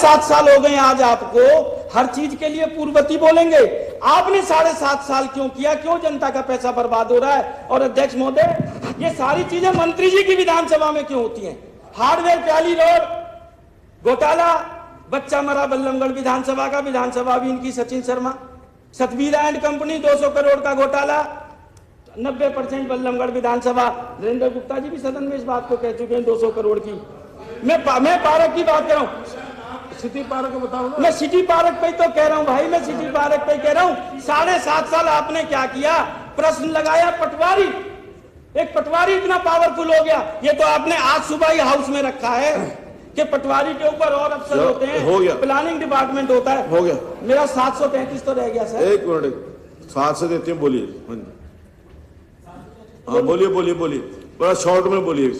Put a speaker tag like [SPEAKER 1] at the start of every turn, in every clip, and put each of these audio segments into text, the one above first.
[SPEAKER 1] 7.5 साल हो गए आज आपको, हर चीज के लिए पूर्ववर्ती बोलेंगे। आपने 7.5 साल क्यों किया? क्यों जनता का पैसा बर्बाद हो रहा है? और अध्यक्ष महोदय, ये सारी चीजें मंत्री जी की विधानसभा में क्यों होती हैं? हार्डवेयर प्याली रोड घोटाला, बच्चा मरा बल्लभगढ़ विधानसभा का, विधानसभा भी इनकी सचिन शर्मा। सतवीरा एंड कंपनी 200 करोड़ का घोटाला, 90% बल्लभगढ़ विधानसभा। नरेंद्र गुप्ता जी भी सदन में इस बात को कह चुके हैं 200 करोड़ की। मैं पार्क की बात कर रहा हूँ,
[SPEAKER 2] सिटी पार्क बताओ ना।
[SPEAKER 1] मैं सिटी पार्क पे तो कह रहा हूँ भाई, मैं सिटी पार्क पे कह रहा हूँ। 7.5 साल आपने क्या किया? प्रश्न लगाया पटवारी, एक पटवारी इतना पावरफुल हो गया। ये तो आपने आज सुबह ही हाउस में रखा है कि पटवारी के ऊपर और अफसर होते हैं,
[SPEAKER 2] हो गया,
[SPEAKER 1] प्लानिंग डिपार्टमेंट होता है।
[SPEAKER 2] हो गया
[SPEAKER 1] मेरा 733 तो रह गया सर।
[SPEAKER 2] एक मिनट, 7 से देते हैं, बोलिए। हाँ बोलिए बोलिए बोलिए, बड़ा शॉर्ट में बोलिए।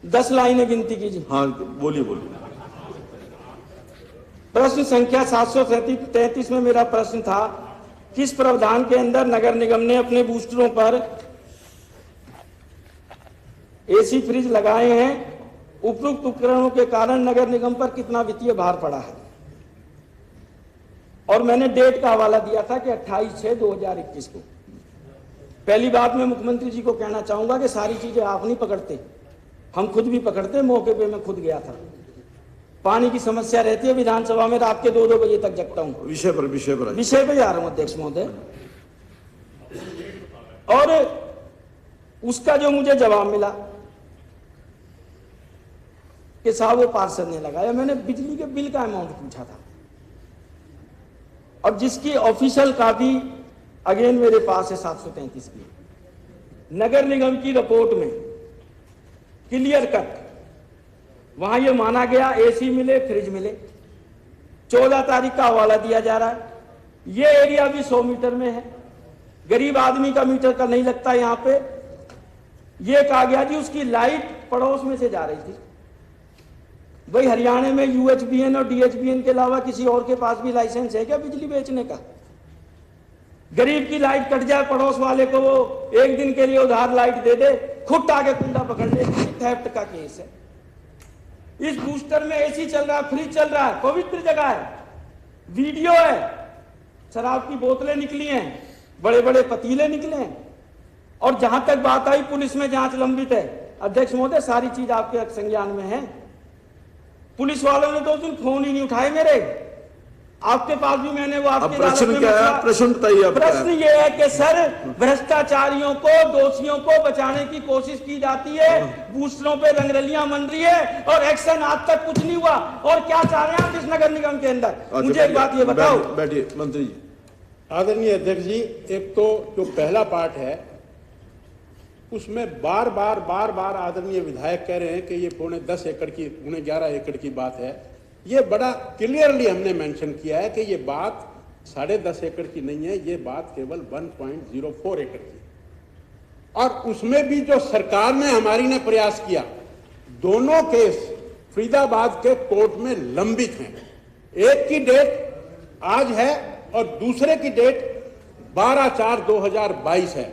[SPEAKER 1] 10 लाइनें गिनती कीजिए।
[SPEAKER 2] हाँ बोलिए बोलिए।
[SPEAKER 1] प्रश्न संख्या 733 में मेरा प्रश्न था, किस प्रावधान के अंदर नगर निगम ने अपने बूस्टरों पर एसी फ्रिज लगाए हैं? उपयुक्त उपकरणों के कारण नगर निगम पर कितना वित्तीय भार पड़ा है? और मैंने डेट का हवाला दिया था कि 28/6/2021 को। पहली बात मैं मुख्यमंत्री जी को कहना चाहूंगा कि सारी चीजें आप नहीं पकड़ते, हम खुद भी पकड़ते। मौके पे मैं खुद गया था। पानी की समस्या रहती है विधानसभा में, रात के 2-2 बजे तक जगता हूं। विषय पे जा रहा हूं अध्यक्ष महोदय। और उसका जो मुझे जवाब मिला कि साहब वो पार्षद ने लगाया। मैंने बिजली के बिल का अमाउंट पूछा था, और जिसकी ऑफिशियल कॉपी अगेन मेरे पास है 733 की। नगर निगम की रिपोर्ट में क्लियर कट वहां यह माना गया एसी मिले, फ्रिज मिले। 14 तारीख का हवाला दिया जा रहा है। यह एरिया भी 100 मीटर में है, गरीब आदमी का मीटर का नहीं लगता। यहां पे यह कहा गया जी उसकी लाइट पड़ोस में से जा रही थी। भाई हरियाणा में यूएचबीएन और डीएचबीएन के अलावा किसी और के पास भी लाइसेंस है क्या बिजली बेचने का? गरीब की लाइट कट जाए, पड़ोस वाले को वो एक दिन के लिए उधार लाइट दे दे, खुद आके कुंडा पकड़ ले। थेफ्ट का केस है। इस बूस्टर में एसी चल रहा है, फ्रिज चल रहा है, पवित्र जगह है, वीडियो है, शराब की बोतलें निकली हैं, बड़े बड़े पतीले निकले हैं। और जहां तक बात आई पुलिस में जांच लंबित है। अध्यक्ष महोदय, सारी चीज आपके संज्ञान में है। पुलिस वालों ने तो उस दिन फोन ही नहीं उठाए मेरे। आपके पास भी मैंने वो आपके
[SPEAKER 2] प्रश्न क्या है? प्रश्न बताइए।
[SPEAKER 1] प्रश्न ये है कि सर भ्रष्टाचारियों को, दोषियों को बचाने की कोशिश की जाती है, बूस्टरों पे रंगरलियां बन रही है, और एक्शन आज तक कुछ नहीं हुआ। और क्या चाह रहे हैं आप इस नगर निगम के अंदर? मुझे एक बात ये बताओ।
[SPEAKER 2] बैठिए मंत्री जी।
[SPEAKER 3] आदरणीय अध्यक्ष जी, एक तो जो पहला पार्ट है उसमें बार बार आदरणीय विधायक कह रहे हैं कि ये 10 एकड़ की, 11 एकड़ की बात है। ये बड़ा क्लियरली हमने मेंशन किया है कि ये बात 10.5 एकड़ की नहीं है, ये बात केवल 1.04 एकड़ की। और उसमें भी जो सरकार ने, हमारी ने प्रयास किया, दोनों केस फरीदाबाद के कोर्ट में लंबित हैं। एक की डेट आज है और दूसरे की डेट 12/4/2022 है।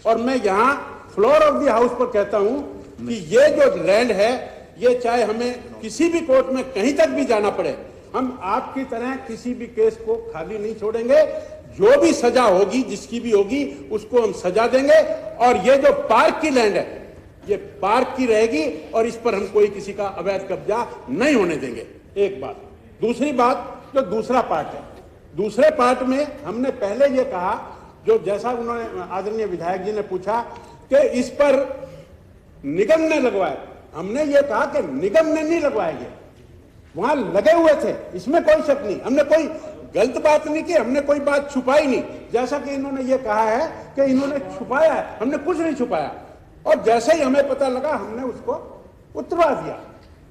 [SPEAKER 3] और मैं यहां फ्लोर ऑफ द हाउस पर कहता हूं कि ये जो लैंड है, ये चाहे हमें किसी भी कोर्ट में कहीं तक भी जाना पड़े, हम आपकी तरह किसी भी केस को खाली नहीं छोड़ेंगे। जो भी सजा होगी, जिसकी भी होगी, उसको हम सजा देंगे। और ये जो पार्क की लैंड है, ये पार्क की रहेगी और इस पर हम कोई किसी का अवैध कब्जा नहीं होने देंगे। एक बात। दूसरी बात, जो दूसरा पार्ट है, दूसरे पार्ट में हमने पहले ये कहा, जो जैसा उन्होंने आदरणीय विधायक जी ने पूछा कि इस पर निगम ने लगवाया, हमने ये कहा कि निगम ने नहीं लगवाएंगे, वहां लगे हुए थे, इसमें कोई शक नहीं। हमने कोई गलत बात नहीं की, हमने कोई बात छुपाई नहीं। जैसा कि इन्होंने ये कहा है कि इन्होंने छुपाया है, हमने कुछ नहीं छुपाया। और जैसे ही हमें पता लगा, हमने उसको उतरवा दिया।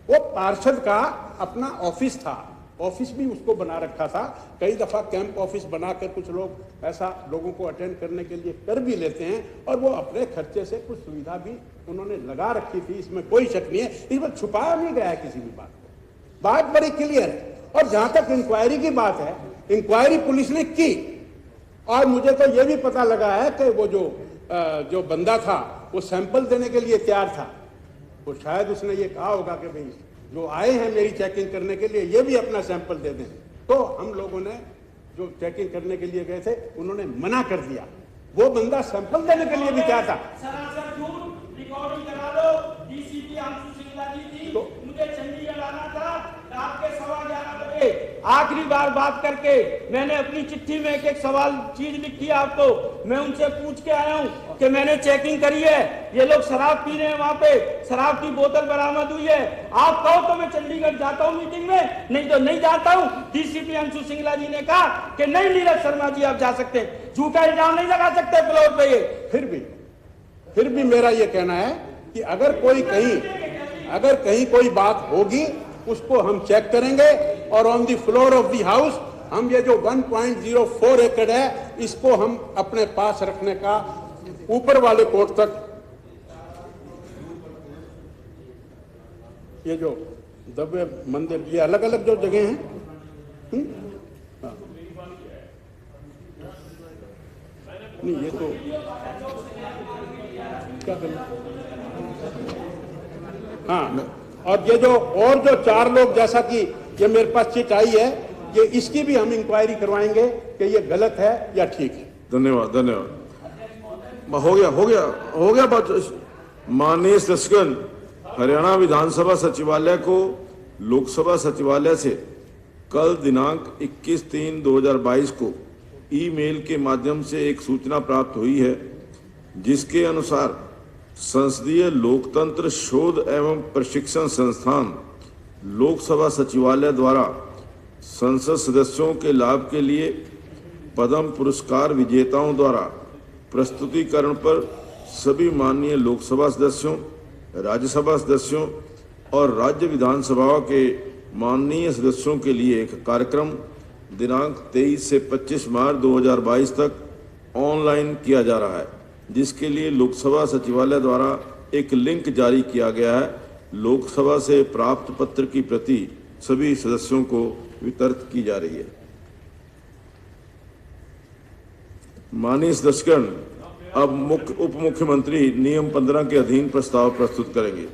[SPEAKER 3] वो पार्षद का अपना ऑफिस था, ऑफिस भी उसको बना रखा था। कई दफा कैंप ऑफिस बनाकर कुछ लोग ऐसा लोगों को अटेंड करने के लिए कर भी लेते हैं, और वो अपने खर्चे से कुछ सुविधा भी उन्होंने लगा रखी थी, इसमें कोई शक नहीं है। इसमें छुपाया नहीं गया है किसी भी बात को, बात बड़ी क्लियर है। और जहां तक इंक्वायरी की बात है, इंक्वायरी पुलिस ने की, और मुझे तो ये भी पता लगा है कि वो जो बंदा था वो सैंपल देने के लिए तैयार था। वो शायद उसने ये कहा होगा कि भाई जो आए हैं मेरी चेकिंग करने के लिए ये भी अपना सैंपल दे दें। तो हम लोगों ने जो चेकिंग करने के लिए गए थे उन्होंने मना कर दिया। वो बंदा सैंपल देने के लिए भी क्या था।
[SPEAKER 1] सरासर झूठ, रिकॉर्डिंग करा लो। डीसीपी अंशु सिंगला जी थी, मुझे चंडीगढ़ आना था रात के 11:15 बजे। आखिरी बार बात करके मैंने अपनी चिट्ठी में एक सवाल चीज लिखी है आपको, मैं उनसे पूछ के आया हूं कि मैंने चेकिंग करी है, ये लोग शराब पी रहे हैं, वहां पे शराब की बोतल बरामद हुई है। आप कहो तो मैं चंडीगढ़ जाता हूं मीटिंग में, नहीं तो नहीं जाता हूं। डीसीपी अंशु सिंगला जी ने कहा कि नहीं नीरज शर्मा जी आप जा सकते हैं, झूठा इल्जाम नहीं लगा सकते फ्लोर पे। ये
[SPEAKER 3] फिर भी मेरा ये कहना है कि अगर कहीं कोई बात होगी उसको हम चेक करेंगे और on the floor of the house हम ये जो 1.04 एकड़ है इसको हम अपने पास रखने का ऊपर वाले कोर्ट तक, ये जो दबे मंदिर ये अलग अलग जो जगह हैं हाँ। नहीं ये तो क्या करना हाँ। और ये जो 4 लोग जैसा कि ये मेरे पास चिट आई है ये इसकी भी हम इंक्वायरी करवाएंगे कि ये गलत है या ठीक है।
[SPEAKER 2] धन्यवाद हो गया बात। माननीय सदस्यगण, हरियाणा विधानसभा सचिवालय को लोकसभा सचिवालय से कल दिनांक 21/3/2022 को ईमेल के माध्यम से एक सूचना प्राप्त हुई है जिसके अनुसार संसदीय लोकतंत्र शोध एवं प्रशिक्षण संस्थान लोकसभा सचिवालय द्वारा संसद सदस्यों के लाभ के लिए पद्म पुरस्कार विजेताओं द्वारा प्रस्तुतिकरण पर सभी माननीय लोकसभा सदस्यों, राज्यसभा सदस्यों और राज्य विधानसभाओं के माननीय सदस्यों के लिए एक कार्यक्रम दिनांक 23 से 25 मार्च 2022 तक ऑनलाइन किया जा रहा है, जिसके लिए लोकसभा सचिवालय द्वारा एक लिंक जारी किया गया है। लोकसभा से प्राप्त पत्र की प्रति सभी सदस्यों को वितरित की जा रही है। माननीय सदस्यगण, अब उप मुख्यमंत्री नियम 15 के अधीन प्रस्ताव प्रस्तुत करेंगे।